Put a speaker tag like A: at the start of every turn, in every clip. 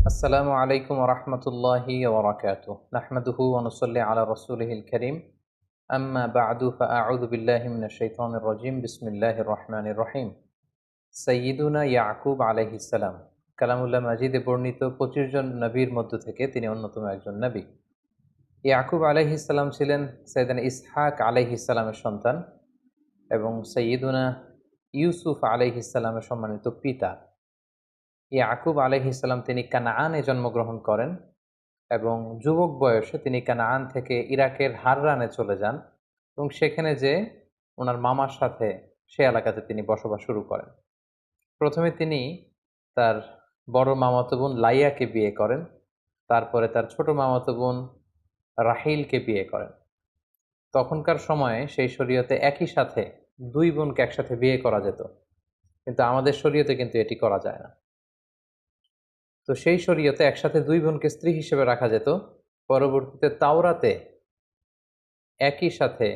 A: আসসালামু আলাইকুম ওরহমতুল্লাহি ওবরাকাতুহ নাহমাদুহু ওয়া নুসাল্লি আলা রাসূলিহিল কারীম আম্মা বা'দু ফাআউযু বিল্লাহি মিনাশ শাইতানির রাজীম বিসমিল্লাহির রহমানির রহিম সাইয়্যিদুনা ইয়াকুব আলাইহিস সালাম কালামুল্লাহ মাজিদে বর্ণিত ২৫ জন নবীর মধ্য থেকে তিনি অন্যতম একজন নবী। ইয়াকুব আলাইহিস সালাম ছিলেন সাইয়েদনা ইসহাক আলাইহিস সালামের সন্তান এবং সাইয়্যিদুনা ইউসুফ আলাইহিস সালামের সম্মানিত পিতা। ইয়াকুব আলাইহিস সালাম তিনি কানাআনে জন্মগ্রহণ করেন এবং যুবক বয়সে তিনি কানাআন থেকে ইরাকের হাররানে চলে যান এবং সেখানে যেয়ে উনার মামার সাথে সে এলাকাতে তিনি বসবাস শুরু করেন। প্রথমে তিনি তার বড় মামাতো বোন লাইয়াকে বিয়ে করেন, তারপরে তার ছোট মামাতো বোন রাহিলকে বিয়ে করেন। তখনকার সময়ে সেই শরীয়তে একই সাথে ২ বোনকে একসাথে বিয়ে করা যেত, কিন্তু আমাদের শরীয়তে কিন্তু এটি করা যায় না। তো সেই শরীয়তে একসাথে ২ বোনকে স্ত্রী হিসেবে রাখা যেত। পরবর্তীতে তাওরাতে একই সাথে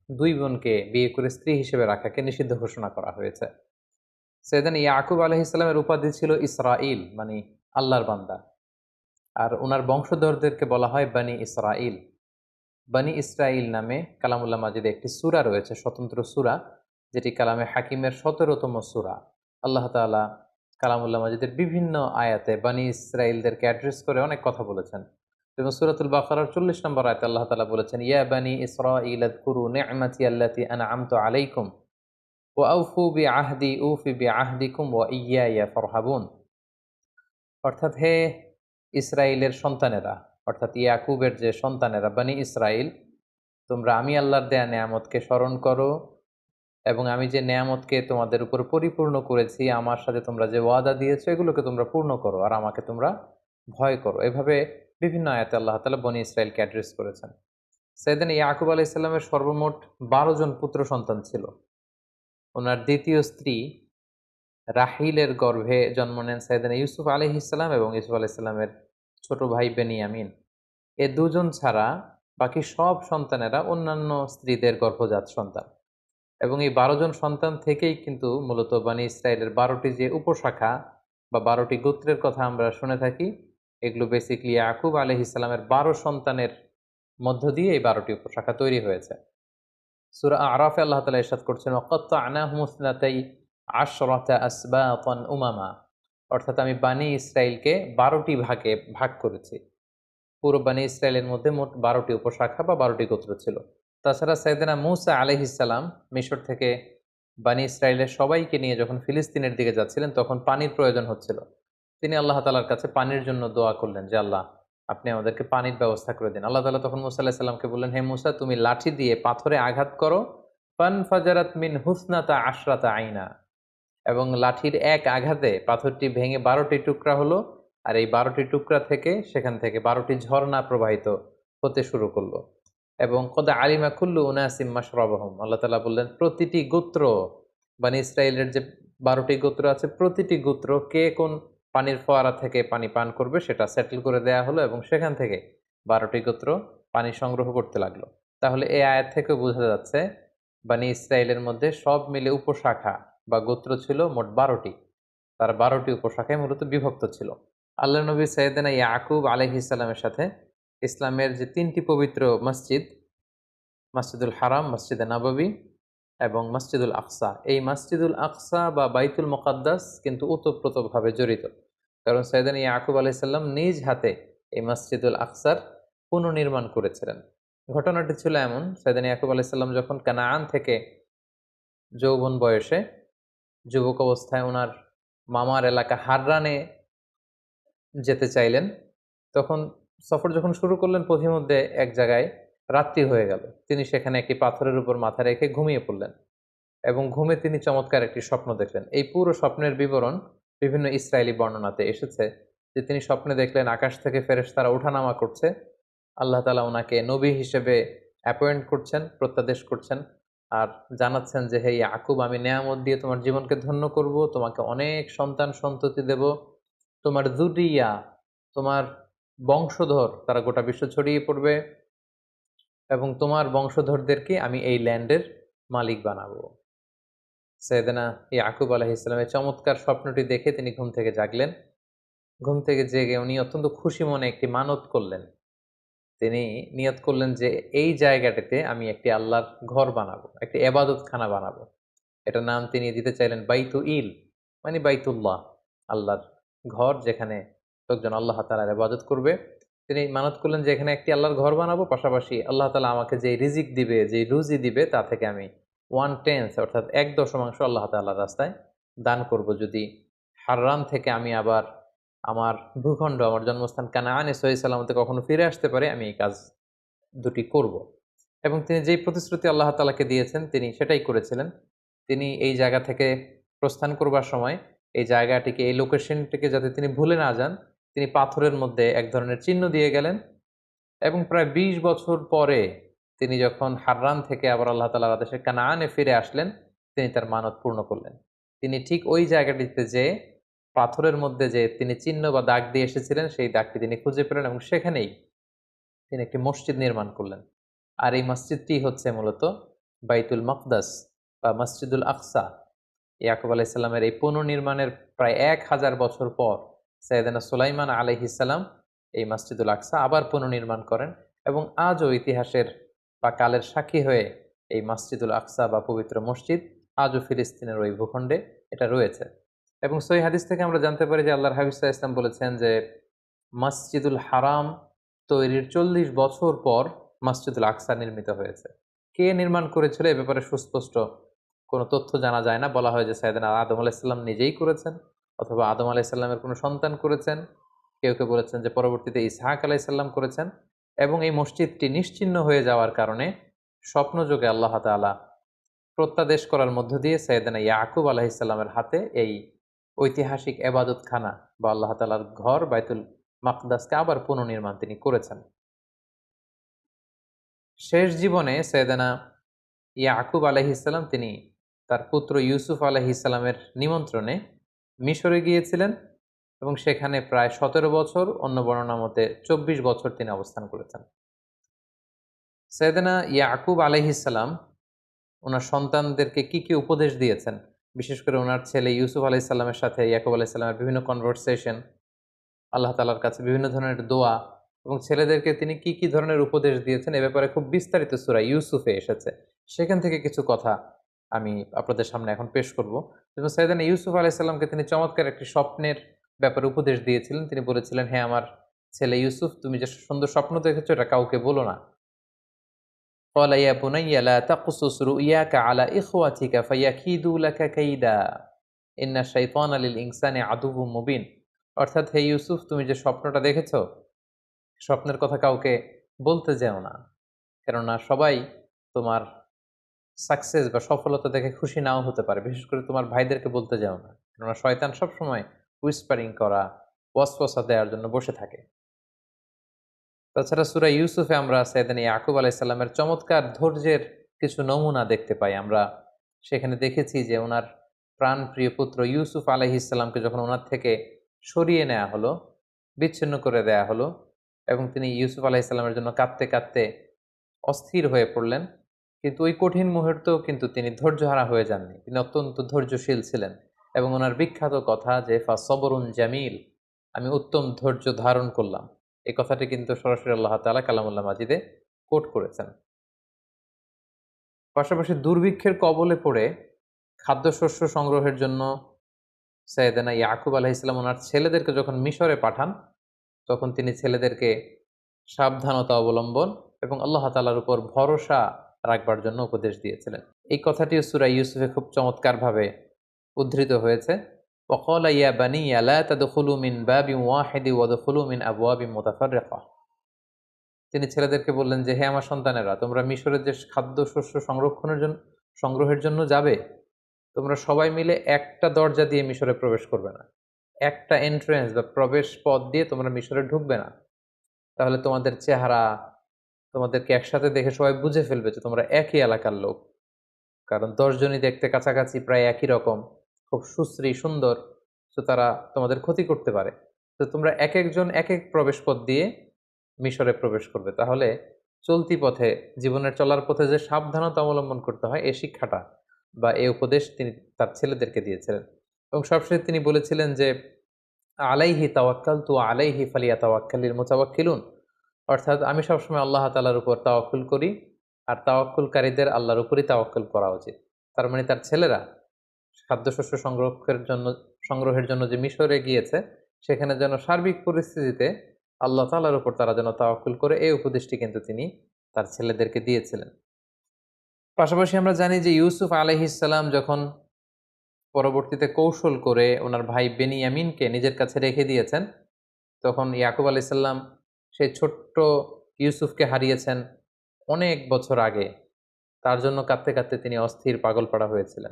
A: ২ বোনকে বিয়ে করে স্ত্রী হিসেবে রাখাকে নিষিদ্ধ ঘোষণা করা হয়েছে। সাইয়েদনা ইয়াকুব আলাইহিস সালামের উপাধি ছিল ইসরাঈল, মানে আল্লাহর বান্দা। আর উনার বংশধরদেরকে বলা হয় বনি ইসরাঈল। বনি ইসরাঈল নামে কালামুল্লাহ মাজিদে একটি সূরা রয়েছে, স্বতন্ত্র সূরা, যেটি কালামে হাকিমের ১৭তম সূরা। আল্লাহ তাআলা কালামুল্লাহ মাজিদের বিভিন্ন আয়াতে বনি ইসরাঈলদেরকে অ্যাড্রেস করে অনেক কথা বলেছেন। যেমন সূরাতুল বাকারার ৪০ নম্বর আয়াতে আল্লাহ তাআলা বলেছেন, ইয়া বনি ইসরাঈল আযকুরু নি'মাতি আল্লাতী আন'আমতু আলাইকুম ওয়া আউফু বিআহদি উফি বিআহদিকুম ওয়া ইয়্যায়া ফারহাবুন। অর্থাৎ হে ইসরাইলের সন্তানেরা, অর্থাৎ ইয়াকুবের যে সন্তানেরা বনি ইসরাইল, তোমরা আমি আল্লাহর দেয়া নেয়ামতকে স্মরণ করো এবং আমি যে নেয়ামতকে তোমাদের উপর পরিপূর্ণ করেছি, আমার সাথে তোমরা যে ওয়াদা দিয়েছো, এগুলোকে তোমরা পূর্ণ করো আর আমাকে তোমরা ভয় করো। এভাবে বিভিন্ন আয়াতে আল্লাহ তাআলা বনি ইসরাইলকে অ্যাড্রেস করেছেন। সাইয়েদনা ইয়াকুব আলাইহিস সালামের সর্বমোট ১২ জন পুত্র সন্তান ছিল। ওনার দ্বিতীয় স্ত্রী রাহিলের গর্ভে জন্ম নেন সাইয়েদনা ইউসুফ আলাইহিস সালাম এবং ইউসুফ আলাইহিস সালামের ছোট ভাই বেনিয়ামিন। এ দুজন ছাড়া বাকি সব সন্তানেরা অন্যান্য স্ত্রীদের গর্ভজাত সন্তান। এবং এই ১২ জন সন্তান থেকেই কিন্তু মূলত বনি ইসরাইলের ১২টি যে উপশাখা বা ১২টি গোত্রের কথা আমরা শুনে থাকি, এগুলো বেসিক্যালি ইয়াকুব আলাইহিস সালামের ১২ সন্তানের মধ্য দিয়ে এই ১২টি উপশাখা তৈরি হয়েছে। সূরা আরাফে আল্লাহ তাআলা ইরশাদ করছেন, ওয়াকাত্তা'নাহুম ইসনাতাই আশরাতা আসবাতান উমামা। অর্থাৎ আমি বনি ইসরাইলকে ১২টি ভাগে ভাগ করেছি। পুরো বনি ইসরাইলের মধ্যে মোট ১২টি উপশাখা বা ১২টি গোত্র ছিল। তাছাড়া সাইয়েদনা মূসা আলাইহিস সালাম মিশর থেকে বনি ইসরাইলের সবাইকে নিয়ে যখন ফিলিস্তিনের দিকে যাচ্ছিলেন, তখন পানির প্রয়োজন হচ্ছিল। তিনি আল্লাহ তাআলার কাছে পানির জন্য দোয়া করলেন যে, আল্লাহ, আপনি আমাদেরকে পানির ব্যবস্থা করে দিন। আল্লাহ তাআলা তখন মূসা আলাইহিস সালামকে বললেন, হে মূসা, তুমি লাঠি দিয়ে পাথরে আঘাত করো, ফানফাজারাত মিন হুসনাতা আশরাতা আইনা। এবং লাঠির এক আঘাতে পাথরটি ভেঙে ১২টি টুকরা হলো, আর এই ১২টি টুকরা থেকে সেখান থেকে ১২টি ঝর্ণা প্রবাহিত হতে শুরু করলো। এবং কদ আলিমা কুল্লু উনাসিম মাশরাবাহুম, আল্লাহ তাআলা বললেন, প্রতিটি গোত্র, বনি ইসরাইলের যে ১২টি গোত্র আছে, প্রতিটি গোত্র কে কোন পানির ফোয়ারা থেকে পানি পান করবে সেটা সেটেল করে দেয়া হলো এবং সেখান থেকে ১২টি গোত্র পানি সংগ্রহ করতে লাগলো। তাহলে এই আয়াত থেকে বোঝা যাচ্ছে বনি ইসরাইলের মধ্যে সব মিলে উপশাখা বা গোত্র ছিল মোট ১২টি। তার ১২টি উপশাখায় মূলত বিভক্ত ছিল। আল্লাহর নবী সাইয়েদনা ইয়াকুব আলাইহিস সালামের সাথে ইসলামের যে ৩টি পবিত্র মসজিদ, মসজিদুল হারাম, মসজিদে নববী এবং মসজিদুল আকসা, এই মসজিদুল আকসা বা বাইতুল মুকাদ্দাস কিন্তু ওতপ্রোতভাবে জড়িত। কারণ সাইয়েদনা ইয়াকুব আলাইহিস সালাম নিজ হাতে এই মসজিদুল আকসার পুনর্নির্মাণ করেছিলেন। ঘটনাটি ছিল এমন, সাইয়েদনা ইয়াকুব আলাইহিস সালাম যখন কানাআন থেকে যৌবন বয়সে, যুবক অবস্থায় উনার মামার এলাকা হাররানে যেতে চাইলেন, তখন সফর যখন শুরু করলেন, পথিমধ্যে এক জায়গায় রাত্রি হয়ে গেল। তিনি সেখানে একটি পাথরের উপর মাথা রেখে ঘুমিয়ে পড়লেন এবং ঘুমে তিনি চমৎকার একটি স্বপ্ন দেখলেন। এই পুরো স্বপ্নের বিবরণ বিভিন্ন ইসরায়েলি বর্ণনাতে এসেছে যে তিনি স্বপ্নে দেখলেন আকাশ থেকে ফেরেশতারা ওঠানামা করছে। আল্লাহ তাআলা ওনাকে নবী হিসেবে অ্যাপয়েন্ট করছেন, প্রত্যাদেশ করছেন আর জানাচ্ছেন যে, হে ইয়াকুব, আমি নেয়ামত দিয়ে তোমার জীবনকে ধন্য করব, তোমাকে অনেক সন্তান সন্ততি দেব, তোমার যুরিয়া, তোমার বংশধর তারা গোটা বিশ্ব ছড়িয়ে পড়বে এবং তোমার বংশধরদেরকে আমি এই ল্যান্ডের মালিক বানাবো। সাইয়েদনা ইয়াকুব আলাইহিস সালামের চমৎকার স্বপ্নটি দেখে তিনি ঘুম থেকে জাগলেন ঘুম থেকে জেগে উনি অত্যন্ত খুশি মনে একটি মানত করলেন। তিনি নিয়ত করলেন যে এই জায়গাটিতে আমি একটি আল্লাহর ঘর বানাবো, একটি এবাদতখানা বানাবো। এটার নাম তিনি দিতে চাইলেন বাইতু ইল, মানে বাইতুল্লাহ, আল্লাহর ঘর, যেখানে লোকজন আল্লাহ তাআলার ইবাদত করবে। তিনি মানত করলেন যে এখানে একটি আল্লাহর ঘর বানাবো, পাশাপাশি আল্লাহ তাআলা আমাকে যে রিজিক দিবে, যে রুজি দিবে, তা থেকে আমি 1/10 অর্থাৎ 1/10 আল্লাহ তাআলার রাস্তায় দান করব। যদি হাররান থেকে আমি আবার আমার ভূখণ্ড, আমার জন্মস্থান কানাআনে সহি সালামতে কখনো ফিরে আসতে পারে, আমি এই কাজ দুটি করব। এবং তিনি যেই প্রতিশ্রুতি আল্লাহ তাআলাকে দিয়েছেন তিনি সেটাই করেছিলেন। তিনি এই জায়গা থেকে প্রস্থান করবার সময় এই জায়গাটিকে, এই লোকেশনটিকে যাতে তিনি ভুলে না যান, তিনি পাথরের মধ্যে এক ধরনের চিহ্ন দিয়ে গেলেন। এবং প্রায় ২০ বছর পরে তিনি যখন হাররান থেকে আবার আল্লাহ তাআলার আদেশে কানাআনে ফিরে আসলেন, তিনি তার মানত পূর্ণ করলেন। তিনি ঠিক ওই জায়গাটিতে যেয়ে পাথরের মধ্যে যে তিনি চিহ্ন বা দাগ দিয়ে এসেছিলেন, সেই দাগটি তিনি খুঁজে পেলেন এবং সেখানেই তিনি একটি মসজিদ নির্মাণ করলেন। আর এই মসজিদটি হচ্ছে মূলত বাইতুল মাকদাস বা মসজিদুল আকসা। ইয়াকুব আলাইহিস সালামের এই পুনর্নির্মাণের প্রায় ১০০০ বছর পর সাইয়েদনা সুলাইমান আলাইহিস সালাম এই মসজিদুল আকসা আবার পুনর্নির্মাণ করেন এবং আজও ইতিহাসের বা কালের সাক্ষী হয়ে এই মসজিদুল আকসা বা পবিত্র মসজিদ আজও ফিলিস্তিনের ওই ভূখণ্ডে এটা রয়েছে। এবং সহিহ হাদিস থেকে আমরা জানতে পারি যে আল্লাহর হাবিব সাল্লাল্লাহু আলাইহি ওয়াসাল্লাম বলেছেন যে মসজিদুল হারাম তৈরির ৪০ বছর পর মসজিদুল আকসা নির্মিত হয়েছে। কে নির্মাণ করেছিল এ ব্যাপারে সুস্পষ্ট কোনো তথ্য জানা যায় না। বলা হয় যে সাইয়েদনা আদম আলাইহিস সালাম নিজেই করেছেন, অথবা আদম আলাইহিস সালামের কোনো সন্তান করেছেন। কেউ কেউ বলেছেন যে পরবর্তীতে ইসহাক আলাইহিস সালাম করেছেন। এবং এই মসজিদটি নিশ্চিহ্ন হয়ে যাওয়ার কারণে স্বপ্নযোগে আল্লাহ তাআলা প্রত্যাদেশ করার মধ্য দিয়ে সাইয়েদনা ইয়াকুব আলাইহিস সালামের হাতে এই ঐতিহাসিক এবাদতখানা বা আল্লাহ তাআলার ঘর বাইতুল মাকদাসকে আবার পুনর্নির্মাণ তিনি করেছেন। শেষ জীবনে সাইয়েদনা ইয়াকুব আলাইহিস সালাম তিনি তার পুত্র ইউসুফ আলাইহিস সালামের নিমন্ত্রণে মিশরে গিয়েছিলেন এবং সেখানে প্রায় ১৭ বছর, অন্য বর্ণনা মতে ২৪ বছর তিনি অবস্থান করেছেন। সাইয়েদনা ইয়াকুব আলাইহিস সালাম উনার সন্তানদেরকে কি উপদেশ দিয়েছেন, বিশেষ করে উনার ছেলে ইউসুফ আলাইহিস সালামের সাথে ইয়াকুব আলাইহিস সালামের বিভিন্ন কনভারসেশন, আল্লাহ তাআলার কাছে বিভিন্ন ধরনের দোয়া এবং ছেলেদেরকে তিনি কি ধরনের উপদেশ দিয়েছেন এ ব্যাপারে খুব বিস্তারিত সূরা ইউসুফে এসেছে। সেখান থেকে কিছু কথা আমি আপনাদের সামনে এখন পেশ করব। যেমন সাইয়েদনা ইউসুফ আলাইহিস সালামকে তিনি চমৎকার একটি স্বপ্নের ব্যাপারে উপদেশ দিয়েছিলেন। তিনি বলেছিলেন, "হে আমার ছেলে ইউসুফ, তুমি যে সুন্দর স্বপ্ন দেখেছো এটা কাউকে বলো না।" قال يا بني لا تقصص رؤياك على إخوتك فيكيدوا لك كيدا إن الشيطان للإنسان عدو مبين। অর্থাৎ, হে ইউসুফ, তুমি যে স্বপ্নটা দেখেছো, স্বপ্নের কথা কাউকে বলতে যেও না, কেননা সবাই তোমার সাকসেস বা সফলতা দেখে খুশি নাও হতে পারে। বিশেষ করে তোমার ভাইদেরকে বলতে যেও না, কেননা শয়তান সবসময় হুইসপারিং করা, ওয়াসওয়াসা দেওয়ার জন্য বসে থাকে। তাছাড়া সূরা ইউসুফে আমরা সাইয়েদনা ইয়াকুব আলাইহিস সালামের চমৎকার ধৈর্যের কিছু নমুনা দেখতে পাই। আমরা সেখানে দেখেছি যে উনার প্রাণপ্রিয় পুত্র ইউসুফ আলাইহিস সালামকে যখন উনার থেকে সরিয়ে নেওয়া হলো, বিচ্ছিন্ন করে দেয়া হলো এবং তিনি ইউসুফ আলাইহিস সালামের জন্য কাঁদতে অস্থির হয়ে পড়লেন। কিন্তু ওই কঠিন মুহূর্তেও কিন্তু তিনি ধৈর্যহারা হয়ে যাননি। তিনি অত্যন্ত ধৈর্যশীল ছিলেন এবং উনার বিখ্যাত কথা যে ফাসবরুন জামিল, আমি উত্তম ধৈর্য ধারণ করলাম। এই কথাটি কিন্তু সরাসরি আল্লাহ তাআলা কালামুল্লাহ মাজিদে কোট করেছেন। পাশাপাশি দুর্ভিক্ষের কবলে পড়ে খাদ্যশস্য সংগ্রহের জন্য সাইয়েদনা ইয়াকুব আলাইহিস সালাম ওনার ছেলেদেরকে যখন মিশরে পাঠান, তখন তিনি ছেলেদেরকে সাবধানতা অবলম্বন এবং আল্লাহ তাআলার উপর ভরসা রাখবার জন্য উপদেশ দিয়েছিলেন। এই কথাটিও সূরা ইউসুফে খুব চমৎকারভাবে উদ্ধৃত হয়েছে। وقال يا بني لا تدخلوا من باب واحد وادخلوا من أبواب متفرقة। তিনি ছেলেদেরকে বললেন যে, হে আমার সন্তানেরা, তোমরা মিশরের যে খাদ্যশস্য সংগ্রহের জন্য যাবে, তোমরা সবাই মিলে একটা দরজা দিয়ে মিশরে প্রবেশ করবে না। একটা এন্ট্রান্স বা প্রবেশ পথ দিয়ে তোমরা মিশরে ঢুকবে না। তাহলে তোমাদের চেহারা, তোমাদেরকে একসাথে দেখে সবাই বুঝে ফেলবে যে তোমরা একই এলাকার লোক। কারণ ১০ জনই দেখতে কাছাকাছি প্রায় একই রকম, খুব সুশ্রী, সুন্দর। তো তারা তোমাদের ক্ষতি করতে পারে। তো তোমরা একেকজন একেক প্রবেশপথ দিয়ে মিশরে প্রবেশ করবে। তাহলে চলতি পথে, জীবনের চলার পথে যে সাবধানতা অবলম্বন করতে হয়, এই শিক্ষাটা বা এই উপদেশ তিনি তার ছেলেদেরকে দিয়েছিলেন। এবং সবশেষে তিনি বলেছিলেন যে, আলাইহি তাওয়াক্কালতু আলাইহি ফালিয়াতাওয়াক্কালিল মুতাওয়াক্কিলুন, অর্থাৎ আমি সবসময় আল্লাহ তাআলার উপর তাওয়াক্কুল করি, আর তাওয়াক্কুলকারীদের আল্লাহর উপরই তাওয়াক্কুল করা উচিত। তার মানে তার ছেলেরা খাদ্যশস্য সংগ্রহের জন্য যে মিশরে গিয়েছে, সেখানে যেন সার্বিক পরিস্থিতিতে আল্লাহ তাআলার উপর তারা যেন তাওয়াক্কুল করে, এই উপদেশটি কিন্তু তিনি তার ছেলেদেরকে দিয়েছিলেন। পাশাপাশি আমরা জানি যে ইউসুফ আলাইহিস সালাম যখন পরবর্তীতে কৌশল করে ওনার ভাই বেনিয়ামিনকে নিজের কাছে রেখে দিয়েছেন, তখন ইয়াকুব আলাইহিস সালাম সেই ছোট্ট ইউসুফকে হারিয়েছেন অনেক বছর আগে। তার জন্য কাঁদতে, কাঁদতে তিনি অস্থির পাগলপাড়া হয়েছিলেন।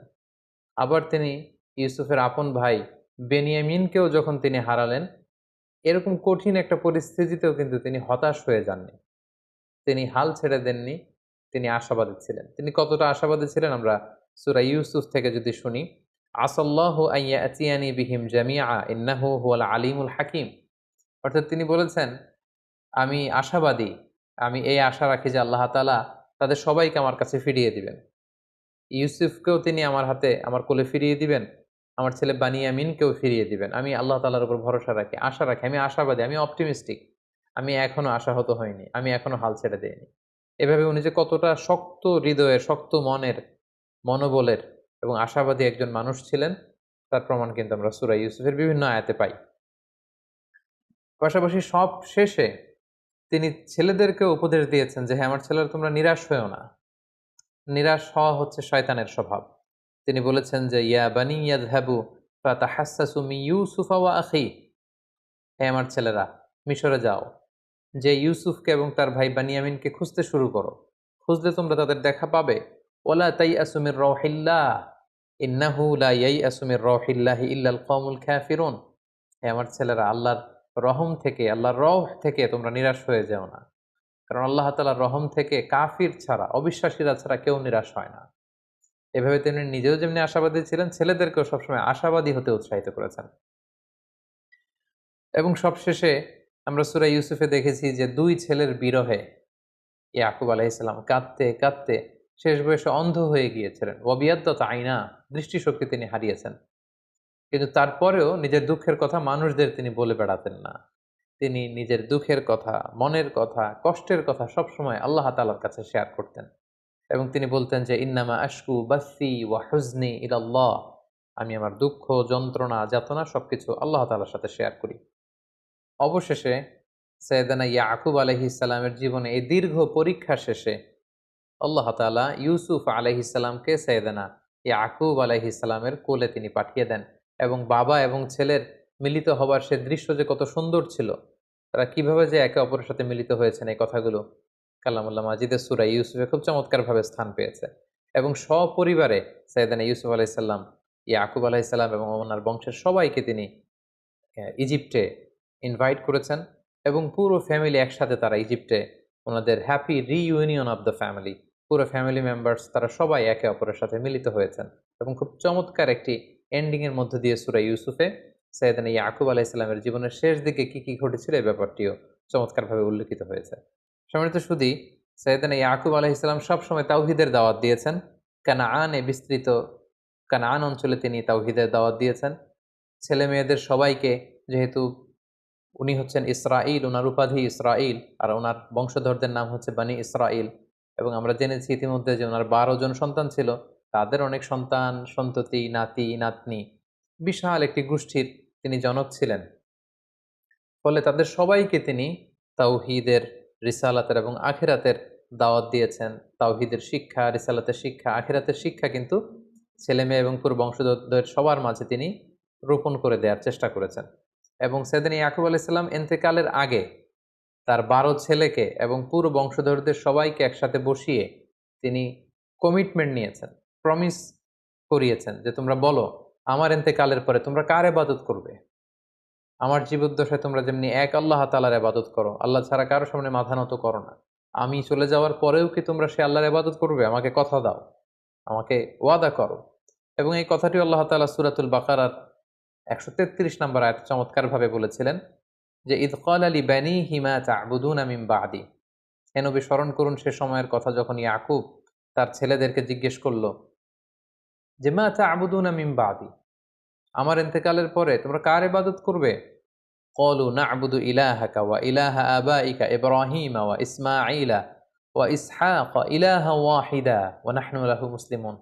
A: আবার তিনি ইউসুফের আপন ভাই বেনিয়ামিনকেও যখন তিনি হারালেন, এরকম কঠিন একটা পরিস্থিতিতেও কিন্তু তিনি হতাশ হয়ে যাননি। তিনি হাল ছেড়ে দেননি, তিনি আশাবাদী ছিলেন। তিনি কতটা আশাবাদী ছিলেন আমরা সূরা ইউসুফ থেকে যদি শুনি, আসাল্লাহু আন ইয়াতিয়ানি বিহিম জামিআ ইন্নাহু হুয়াল আলিমুল হাকিম। অর্থাৎ তিনি বলেছেন, আমি আশাবাদী, আমি এই আশা রাখি যে আল্লাহ তাআলা তাদের সবাইকে আমার কাছে ফিরিয়ে দিবেন। ইউসুফকেও তিনি আমার হাতে আমার কোলে ফিরিয়ে দিবেন, আমার ছেলে বানিয়ামিনকেও ফিরিয়ে দিবেন। আমি আল্লাহ তাআলার উপর ভরসা রাখি, আশা রাখি, আমি আশাবাদী, আমি অপটিমিস্টিক। আমি এখনো আশাহত হইনি, আমি এখনো হাল ছেড়ে দেইনি। এভাবে উনি যে কতটা শক্ত হৃদয়ের, শক্ত মনের, মনোবলের এবং আশাবাদী একজন মানুষ ছিলেন, তার প্রমাণ কিন্তু আমরা সূরা ইউসুফের বিভিন্ন আয়াতে পাই। পাশাপাশি সব শেষে তিনি ছেলেদেরকেও উপদেশ দিয়েছেন যে, হ্যাঁ, আমার ছেলেরা তোমরা নিরাশ হইও না। নিরাশ হওয়া হচ্ছে শয়তানের স্বভাব। তিনি বলেছেন যে, ইয়া বানি ইয়াযহাবু ফাতাহাসসাসু মিন ইউসুফা ওয়া আখিহি, হে আমার ছেলেরা, মিশরে যাও, যে ইউসুফকে এবং তার ভাই বানিয়ামিনকে খুঁজতে শুরু করো। খুঁজলে তোমরা তাদের দেখা পাবে। ওয়ালা তাইয়াসু মির রাউহিল্লাহ ইন্নাহু লা ইয়াইয়াসু মির রাউহিল্লাহি ইল্লাল কওমুল কাফিরুন, হে আমার ছেলেরা, আল্লাহর রহম থেকে, আল্লাহর রহ থেকে তোমরা নিরাশ হয়ে যেও না। কারণ আল্লাহ তাআলার রহম থেকে কাফির ছাড়া, অবিশ্বাসীরা ছাড়া কেউ নিরাশ হয় না। এভাবে তিনি নিজেও যেমনি আশাবাদী ছিলেন, ছেলেদেরকেও সবসময় আশাবাদী হতে উৎসাহিত করেছেন। এবং সবশেষে আমরা সূরা ইউসুফে দেখেছি যে ২ ছেলের বিরহে ইয়াকুব আলাইহিস সালাম কাঁদতে, কাঁদতে শেষ বয়সে অন্ধ হয়ে গিয়েছিলেন। ওয়াবিয়াদ্দাত আইনা, দৃষ্টিশক্তি তিনি হারিয়েছেন। কিন্তু তারপরেও নিজের দুঃখের কথা মানুষদের তিনি বলে বেড়াতেন না। তিনি নিজের দুঃখের কথা, মনের কথা, কষ্টের কথা সবসময় আল্লাহ তাআলার কাছে শেয়ার করতেন। এবং তিনি বলতেন যে, ইন্নামা আশকু বাসি ওয়া হুজনি ইলাল্লাহ, আমি আমার দুঃখ, যন্ত্রণা, যাতনা সবকিছু আল্লাহ তাআলার সাথে শেয়ার করি। অবশেষে সাইয়েদানা ইয়াকুব আলাইহিস সালামের জীবনে এই দীর্ঘ পরীক্ষা শেষে আল্লাহ তাআলা ইউসুফ আলাইহিস সালামকে সাইয়েদানা ইয়াকুব আলাইহিস সালামের কোলে তিনি পাঠিয়ে দেন। এবং বাবা এবং ছেলের মিলিত হবার সে দৃশ্য যে কত সুন্দর ছিল, তারা কিভাবে যে একে অপরের সাথে মিলিত হয়েছেন, এই কথাগুলো কালামুল্লাহ মাজিদের সূরা ইউসুফে খুব চমৎকারভাবে স্থান পেয়েছে। এবং সপরিবারে সাইয়েদানা ইউসুফ আলাইহিস সালাম, ইয়াকুব আলাইহিস সালাম এবং ওনার বংশের সবাইকে তিনি ইজিপ্টে ইনভাইট করেছেন এবং পুরো ফ্যামিলি একসাথে তারা ইজিপ্টে ওনাদের happy reunion of the family, পুরো ফ্যামিলি মেম্বার্স তারা সবাই একে অপরের সাথে মিলিত হয়েছেন। এবং খুব চমৎকার একটি এন্ডিংয়ের মধ্য দিয়ে সূরা ইউসুফে সাইয়েদানা ইয়াকুব আলাইহিস সালামের জীবনের শেষ দিকে কি, কি ঘটেছিল এই ব্যাপারটিও চমৎকারভাবে উল্লেখিত হয়েছে। সম্মানিত সুধী, সাইয়েদানা ইয়াকুব আলাইহিস সালাম সবসময় তাওহীদের দাওয়াত দিয়েছেন। কানাআনে বিস্তৃত কানাআন অঞ্চলে তিনি তাওহীদের দাওয়াত দিয়েছেন। ছেলে-মেয়েদের সবাইকে, যেহেতু উনি হচ্ছেন ইসরাঈল, উনার উপাধি ইসরাঈল, আর উনার বংশধরদের নাম হচ্ছে বানি ইসরাঈল। এবং আমরা জেনেছি ইতিমধ্যে যে উনার ১২ জন সন্তান ছিল, তাদের অনেক সন্তান, সন্ততি, নাতি, নাতনি, বিশাল একটি গোষ্ঠীর তিনি জনক ছিলেন। ফলে তাদের সবাইকে তিনি তাওহীদের, রিসালাতের এবং আখিরাতের দাওয়াত দিয়েছেন। তাওহীদের শিক্ষা, রিসালাতের শিক্ষা, আখিরাতের শিক্ষা কিন্তু ছেলেমেয়ে এবং পুরো বংশধরদের সবার মাঝে তিনি রোপণ করে দেওয়ার চেষ্টা করেছেন। এবং সাইয়েদনা ইয়াকুব আলাইহিস সালাম ইন্তেকালের আগে তার ১২ ছেলেকে এবং পুরো বংশধরদের সবাইকে একসাথে বসিয়ে তিনি কমিটমেন্ট নিয়েছেন, প্রমিস করিয়েছেন যে, তোমরা বলো, আমার ইন্তেকালের পরে তোমরা কার ইবাদত করবে? আমার জীবদ্দশায় তোমরা যেমনি এক আল্লাহ তাআলার ইবাদত করো, আল্লাহ ছাড়া কারো সামনে মাথা নত করো না, আমি চলে যাওয়ার পরেও কি তোমরা সেই আল্লাহর ইবাদত করবে? আমাকে কথা দাও, আমাকে ওয়াদা করো। এবং এই কথাটি আল্লাহ তাআলা সূরাতুল বাকারার ১৩৩ নম্বর আয়াতে চমৎকারভাবে বলেছিলেন যে, ইয ক্বালা লিবানিহি মা তা'বুদুনা মিন বা'দি, হে নবী, স্মরণ করুন সে সময়ের কথা যখন ইয়াকুব তার ছেলেদেরকে জিজ্ঞেস করল যে, মা তা'বুদুনা মিন বা'দি, আমার ইন্তেকালের পরে তোমরা কার ইবাদত করবে? ক্বালু না'বুদু ইলাহাকা ওয়া ইলাহা আবাইকা ইব্রাহিমা ওয়া ইসমাঈলা ওয়া ইসহাকা ইলাহান ওয়াহিদা ওয়া নাহনু লাহু মুসলিমুন।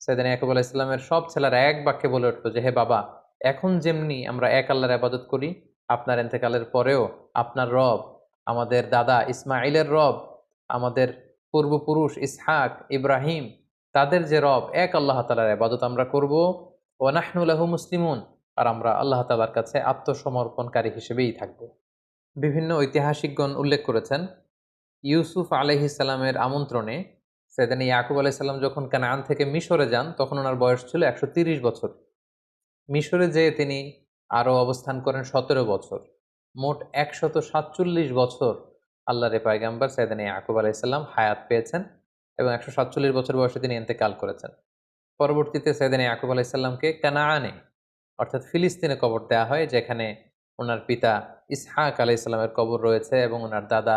A: সাইয়েদনা ইয়াকুব আলাইহিস সালামের সব ছেলেরা এক বাক্যে বলে উঠল যে, হে বাবা, এখন যেমনি আমরা এক আল্লাহর ইবাদত করি, আপনার ইন্তেকালের পরেও আপনার রব, আমাদের দাদা ইসমাঈলের রব, আমাদের পূর্বপুরুষ ইসহাক, ইব্রাহিম, তাদের যে রব, এক আল্লাহ তাআলার ইবাদত আমরা করব। ওয়া নাহনু লাহু মুসলিমুন, আর আমরা আল্লাহ তাআলার কাছে আত্মসমর্পণকারী হিসেবেই থাকব। বিভিন্ন ঐতিহাসিকগণ উল্লেখ করেছেন, ইউসুফ আলাইহিস সালামের আমন্ত্রণে সাইয়েদনা ইয়াকুব আলাইহিস সালাম যখন কানান থেকে মিশরে যান, তখন ওনার বয়স ছিল ১৩০ বছর। মিশরে যেয়ে তিনি আরও অবস্থান করেন ১৭ বছর। মোট ১৪৭ বছর আল্লাহর পয়গাম্বর সাইয়েদনা ইয়াকুব আলাইহিস সালাম হায়াত পেয়েছেন এবং ১৪৭ বছর বয়সে তিনি ইন্তেকাল করেছেন। পরবর্তীতে সাইয়েদনা ইয়াকুব আলাইহিস সালামকে কানাআনে অর্থাৎ ফিলিস্তিনে কবর দেওয়া হয়, যেখানে ওনার পিতা ইসহাক আলাইহিস সালামের কবর রয়েছে এবং ওনার দাদা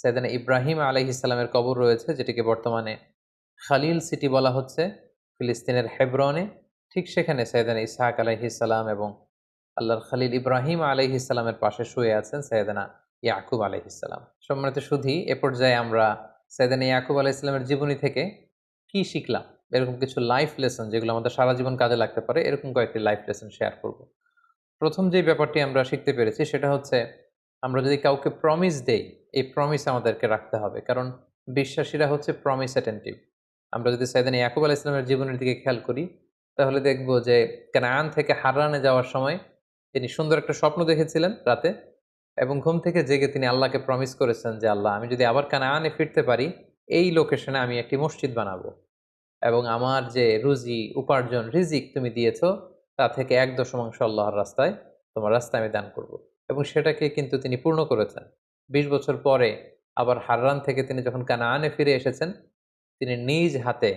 A: সাইয়েদনা ইব্রাহিম আলাইহিস সালামের কবর রয়েছে, যেটিকে বর্তমানে খালিল সিটি বলা হচ্ছে ফিলিস্তিনের হেব্রনে। ঠিক সেখানে সাইয়েদনা ইসহাক আলাইহিস সালাম এবং আল্লাহর খালিল ইব্রাহিম আলাইহিস সালামের পাশে শুয়ে আছেন সাইয়েদনা ইয়াকুব আলাইহিস সালাম। সম্মানিত সুধী, এ পর্যায়ে আমরা সাইয়েদনা ইয়াকুব আলাইহিস সালামের জীবনী থেকে কি শিখলাম, এরকম কিছু লাইফ লেসন যেগুলো আমাদের সারা জীবন কাজে লাগতে পারে, এরকম কয়েকটি লাইফ লেসন শেয়ার করব। প্রথম যে ব্যাপারটি আমরা শিখতে পেরেছি সেটা হচ্ছে, আমরা যদি কাউকে প্রমিস দেই, এই প্রমিস আমাদেরকে রাখতে হবে, কারণ বিশ্বাসীরা হচ্ছে প্রমিস অ্যাটেন্টিভ। আমরা যদি সাইয়েদনা ইয়াকুব আলাইহিস সালামের জীবনের দিকে খেয়াল করি, তাহলে দেখব যে কানান থেকে হারানে যাওয়ার সময় তিনি সুন্দর একটা স্বপ্ন দেখেছিলেন রাতে, এবং ঘুম থেকে জেগে তিনি আল্লাহকে প্রমিস করেছেন যে, আল্লাহ, আমি যদি আবার কানানে ফিরতে পারি, এই লোকেশনে আমি একটি মসজিদ বানাবো এবং আমার যে রুজি উপার্জন রিজিক তুমি দিয়েছ, তা থেকে ১/১০ আল্লাহর রাস্তায়, তোমার রাস্তায় আমি দান করব। এবং সেটাকে কিন্তু তিনি পূর্ণ করেছেন। ২০ বছর পরে আবার হাররান থেকে তিনি যখন কানাআনে ফিরে এসেছেন, তিনি নিজ হাতে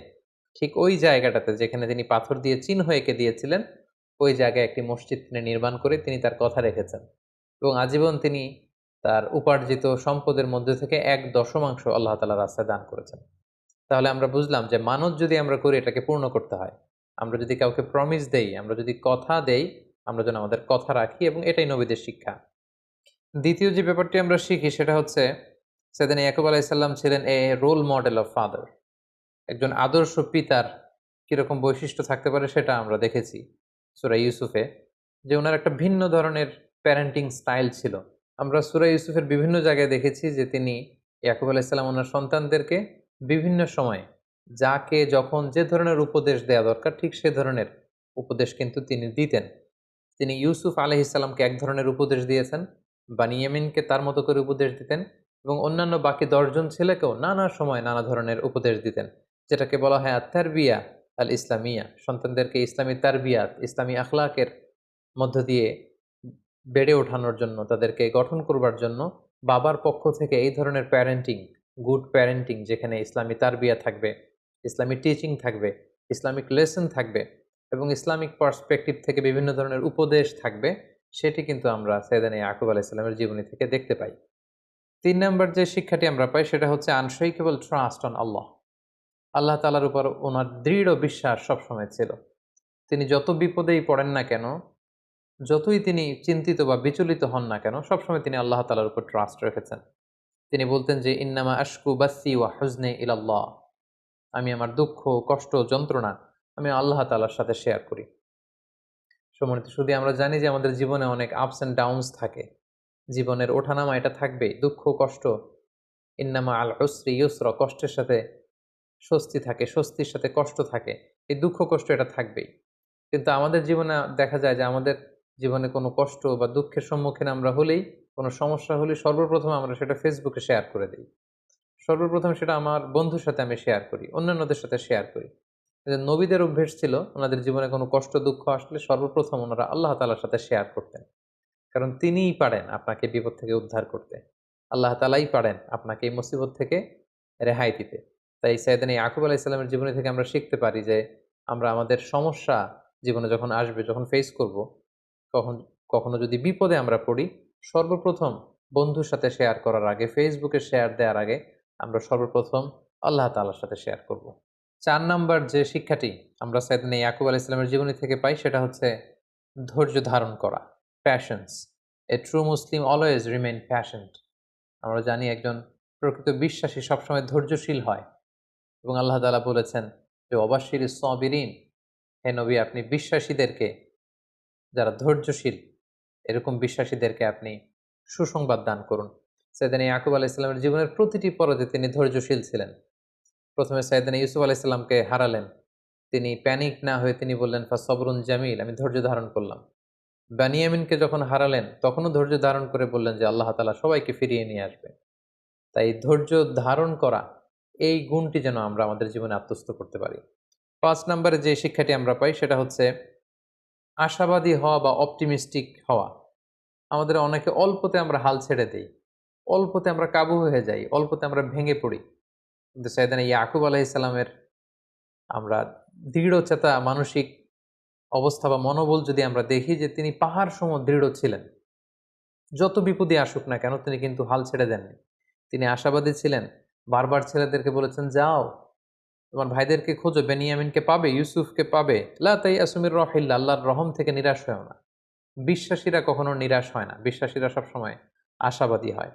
A: ঠিক ওই জায়গাটাতে যেখানে তিনি পাথর দিয়ে চিহ্ন এঁকে দিয়েছিলেন, ওই জায়গায় একটি মসজিদ তিনি নির্মাণ করে তিনি তার কথা রেখেছেন এবং আজীবন তিনি তার উপার্জিত সম্পদের মধ্যে থেকে ১/১০ আল্লাহ তাআলার রাস্তায় দান করেছেন। তাহলে আমরা বুঝলাম যে মানত যদি আমরা করি, এটাকে পূর্ণ করতে হয়। আমরা যদি কাউকে প্রমিস দেই, আমরা যদি কথা দেই, আমরা যেন আমাদের কথা রাখি, এবং এটাই নবীদের শিক্ষা। দ্বিতীয় যে ব্যাপারটি আমরা শিখি সেটা হচ্ছে, সাইয়েদনা ইয়াকুব আলাইহিস সালাম ছিলেন এ রোল মডেল অফ ফাদার। একজন আদর্শ পিতার কিরকম বৈশিষ্ট্য থাকতে পারে সেটা আমরা দেখেছি সূরা ইউসুফে, যে ওনার একটা ভিন্ন ধরনের প্যারেন্টিং স্টাইল ছিল। আমরা সূরা ইউসুফের বিভিন্ন জায়গায় দেখেছি যে তিনি ইয়াকুব আলাইহিস সালাম ওনার সন্তানদেরকে বিভিন্ন সময়ে যাকে যখন যে ধরনের উপদেশ দেয়া দরকার, ঠিক সে ধরনের উপদেশ কিন্তু তিনি দিতেন। তিনি ইউসুফ আলাইহিস সালামকে এক ধরনের উপদেশ দিয়েছেন, বানিয়ামিনকে তার মতো করে উপদেশ দিতেন, এবং অন্যান্য বাকি ১০ জন ছেলেকেও নানা সময় নানা ধরনের উপদেশ দিতেন, যেটাকে বলা হয় আত-তারবিয়া আল ইসলামিয়া। সন্তানদেরকে ইসলামী তারবিয়াত, ইসলামী আখলাকের মধ্য দিয়ে বেড়ে ওঠানোর জন্য, তাদেরকে গঠন করবার জন্য বাবার পক্ষ থেকে এই ধরনের প্যারেন্টিং, গুড প্যারেন্টিং, যেখানে ইসলামী তারবিয়া থাকবে, ইসলামী টিচিং থাকবে, ইসলামিক লেসন থাকবে এবং ইসলামিক পার্সপেক্টিভ থেকে বিভিন্ন ধরনের উপদেশ থাকবে, সেটি কিন্তু আমরা সাইয়েদনা ইয়াকুব আলাইহিস সালামের জীবনী থেকে দেখতে পাই। ৩ নাম্বার যে শিক্ষাটি আমরা পাই সেটা হচ্ছে আনশেকেবল ট্রাস্ট অন আল্লাহ। আল্লাহ তাআলার উপর ওনার দৃঢ় বিশ্বাস সবসময় ছিল। তিনি যত বিপদেই পড়েন না কেন, যতই তিনি চিন্তিত বা বিচলিত হন না কেন, সবসময় তিনি আল্লাহ তাআলার উপর ট্রাস্ট রেখেছেন। তিনি বলতেন যে, ইন্নামা আশকু বাসি ওয়া হুজনি ইলাল্লাহ, আমি আমার দুঃখ, কষ্ট, যন্ত্রণা আমি আল্লাহ তাআলার সাথে শেয়ার করি। সম্মানিত সুধী, আমরা জানি যে আমাদের জীবনে অনেক আপস অ্যান্ড ডাউনস থাকে। জীবনের ওঠানামা এটা থাকবেই, দুঃখ, কষ্ট। ইন্নামা আল উসরি ইউসরা, কষ্টের সাথে স্বস্তি থাকে, স্বস্তির সাথে কষ্ট থাকে। এই দুঃখ কষ্ট এটা থাকবেই। কিন্তু আমাদের জীবনে দেখা যায় যে আমাদের জীবনে কোনো কষ্ট বা দুঃখের সম্মুখীন আমরা হলেই, কোনো সমস্যা হলেই সর্বপ্রথম আমরা সেটা ফেসবুকে শেয়ার করে দিই। সর্বপ্রথম সেটা আমার বন্ধুর সাথে আমি শেয়ার করি, অন্যান্যদের সাথে শেয়ার করি। কিন্তু নবীদের অভ্যেস ছিল, ওনাদের জীবনে কোনো কষ্ট দুঃখ আসলে সর্বপ্রথম ওনারা আল্লাহ তাআলার সাথে শেয়ার করতেন। কারণ তিনিই পারেন আপনাকে বিপদ থেকে উদ্ধার করতে। আল্লাহ তাআলাই পারেন আপনাকে এই মুসিবত থেকে রেহাই দিতে। তাই সাইয়েদনা ইয়াকুব আলাইহিস সালামের জীবনী থেকে আমরা শিখতে পারি যে, আমরা আমাদের সমস্যা জীবনে যখন আসবে, যখন ফেস করব, কখনো যদি বিপদে আমরা পড়ি, সর্বপ্রথম বন্ধুর সাথে শেয়ার করার আগে, ফেসবুকে শেয়ার দেওয়ার আগে আমরা সর্বপ্রথম আল্লাহ তাআলার সাথে শেয়ার করব। ৪ নাম্বার যে শিক্ষাটি আমরা সাইয়েদনা ইয়াকুব আলাইহিস সালামের জীবনী থেকে পাই সেটা হচ্ছে ধৈর্য ধারণ করা, passions. A true Muslim always remain passionate. আমরা জানি একজন প্রকৃত বিশ্বাসী সবসময় ধৈর্যশীল হয়, এবং আল্লাহ তাআলা বলেছেন যে ওয়াবাশশির সাবিরিন, হে নবী আপনি বিশ্বাসীদেরকে, যারা ধৈর্যশীল এরকম বিশ্বাসীদেরকে আপনি সুসংবাদ দান করুন। সাইয়েদনা ইয়াকুব আলাইহিস সালামের জীবনের প্রতিটি পর্যায়ে তিনি ধৈর্যশীল ছিলেন। প্রথমে সাইয়েদনা ইউসুফ আলাইহিস সালামকে হারালেন, তিনি প্যানিক না হয়ে তিনি বললেন ফাসবরুন জামিল, আমি ধৈর্য ধারণ করলাম। বানিয়ামিনকে যখন হারালেন তখনও ধৈর্য ধারণ করে বললেন যে আল্লাহ তাআলা সবাইকে ফিরিয়ে নিয়ে আসবে। তাই ধৈর্য ধারণ করা, এই গুণটি যেন আমরা আমাদের জীবনে আত্মস্থ করতে পারি। ৫ নম্বরে যে শিক্ষাটি আমরা পাই সেটা হচ্ছে আশাবাদী হওয়া বা অপটিমিস্টিক হওয়া। আমাদের অনেকে অল্পতে আমরা হাল ছেড়ে দেই, অল্পতে আমরা কাবু হয়ে যাই, অল্পতে আমরা ভেঙে পড়ি। কিন্তু সাইয়েদনা ইয়াকুব আলাইহিস সালামের আমরা দৃঢ়চেতা মানসিক অবস্থা বা মনোবল যদি আমরা দেখি, যে তিনি পাহাড় সম দৃঢ় ছিলেন। যত বিপদই আসুক না কেন তিনি কিন্তু হাল ছেড়ে দেননি। তিনি আশাবাদী ছিলেন। বারবার ছেলেদেরকে বলেছেন, যাও তোমার ভাইদেরকে খোঁজো, বেনিয়ামিনকে পাবে, ইউসুফকে পাবে। লা তাইয়াসু মির রাহিল্লাহ, আল্লাহর রহম থেকে নিরাশ হয়ও না। বিশ্বাসীরা কখনো নিরাশ হয় না, বিশ্বাসীরা সবসময় আশাবাদী হয়।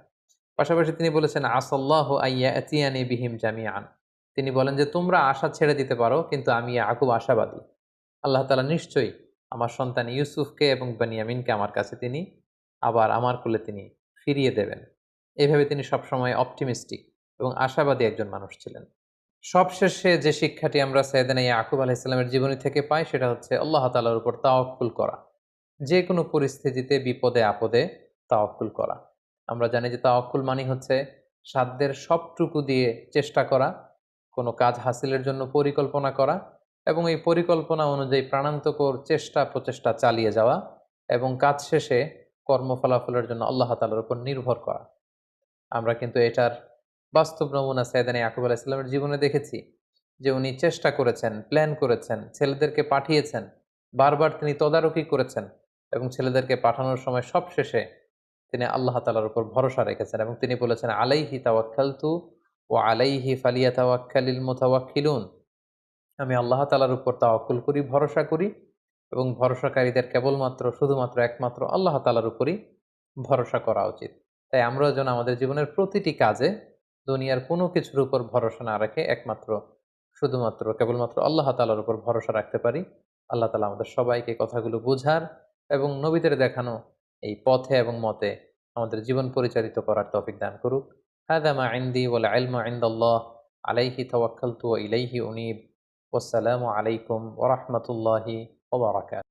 A: পাশাপাশি তিনি বলেছেন আসাল্লাহু আইয়াতিয়ানি বিহিম জামিআন। তিনি বলেন যে তোমরা আশা ছেড়ে দিতে পারো, কিন্তু আমি ইয়াকুব আশাবাদী। আল্লাহ তাআলা নিশ্চয়ই আমার সন্তান ইউসুফকে এবং বেনিয়ামিনকে আমার কাছে তিনি আবার আমার কোলে তিনি ফিরিয়ে দেবেন। এভাবে তিনি সবসময় অপটিমিস্টিক এবং আশাবাদী একজন মানুষ ছিলেন। সবশেষে যে শিক্ষাটি আমরা সাইয়েদনা ইয়াকুব আলাইহিস সালামের জীবনী থেকে পাই সেটা হচ্ছে আল্লাহ তাআলার উপর তাওয়াক্কুল করা। যে কোনো পরিস্থিতিতে বিপদে আপদে তাওয়াক্কুল করা। আমরা জানি যে তাওয়াক্কুল মানে হচ্ছে সাধ্যের সবটুকু দিয়ে চেষ্টা করা, কোনো কাজ হাসিলের জন্য পরিকল্পনা করা, এবং এই পরিকল্পনা অনুযায়ী প্রাণান্তকর চেষ্টা প্রচেষ্টা চালিয়ে যাওয়া, এবং কাজ শেষে কর্মফলাফলের জন্য আল্লাহ তাআলার উপর নির্ভর করা। আমরা কিন্তু এটার বাস্তব নমুনা সাইয়েদনা ইয়াকুব আলাইহিস সালামের জীবনে দেখেছি, যে উনি চেষ্টা করেছেন, প্ল্যান করেছেন, ছেলেদেরকে পাঠিয়েছেন, বারবার তিনি তদারকি করেছেন, এবং ছেলেদেরকে পাঠানোর সময় সবশেষে তিনি আল্লাহ তাআলার উপর ভরসা রেখেছেন, এবং তিনি বলেছেন আলাইহি তাওয়াক্কালতু ওয়া আলাইহি ফালিয়াতাওয়াক্কালিল মুতাওয়াক্কিলুন। আমি আল্লাহ তাআলার উপর তাওয়াক্কুল করি, ভরসা করি, এবং ভরসাকারীদের কেবলমাত্র শুধুমাত্র একমাত্র আল্লাহ তাআলার উপরই ভরসা করা উচিত। তাই আমরাও যেন আমাদের জীবনের প্রতিটি কাজে দুনিয়ার কোনো কিছুর উপর ভরসা না রেখে একমাত্র শুধুমাত্র কেবলমাত্র আল্লাহ তাআলার উপর ভরসা রাখতে পারি। আল্লাহ তাআলা আমাদের সবাইকে কথাগুলো বোঝার এবং নবীদের দেখানো এই পথে এবং মতে আমাদের জীবন পরিচালিত করার তৌফিক দান করুক। হাযা মা ইনদি ওয়াল ইলমু ইনদাল্লাহ, আলাইহি তাওয়াক্কালতু ওয়া ইলাইহি উনীব। ওয়াসসালামু আলাইকুম ওয়া রাহমাতুল্লাহি ওয়া বারাকাতুহু।